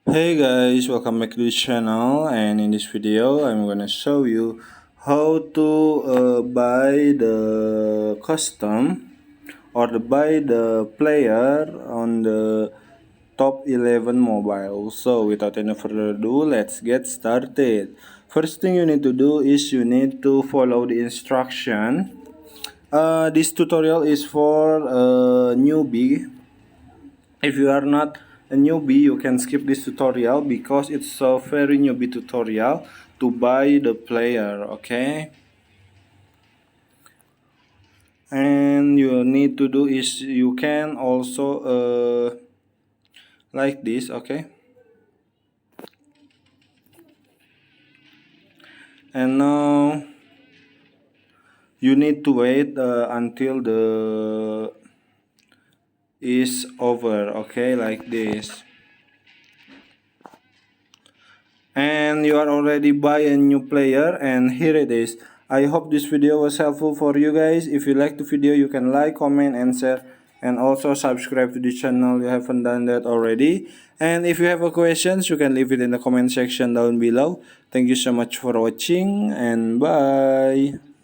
Hey guys, welcome back to the channel, and in this video I'm gonna show you how to buy the custom or buy the player on the top 11 mobile. So without any further ado, let's get started. First thing you need to do is you need to follow the instruction. This tutorial is for newbie. If you are not a newbie, you can skip this tutorial because it's a very newbie tutorial to buy the player, okay? And you need to do is you can also like this, okay? And now you need to wait until the is over, okay, like this. And you are already buy a new player, and here it is. I hope this video was helpful for you guys. If you like the video, you can like, comment, and share, and also subscribe to the channel you haven't done that already. And if you have a questions, you can leave it in the comment section down below. Thank you so much for watching, and bye.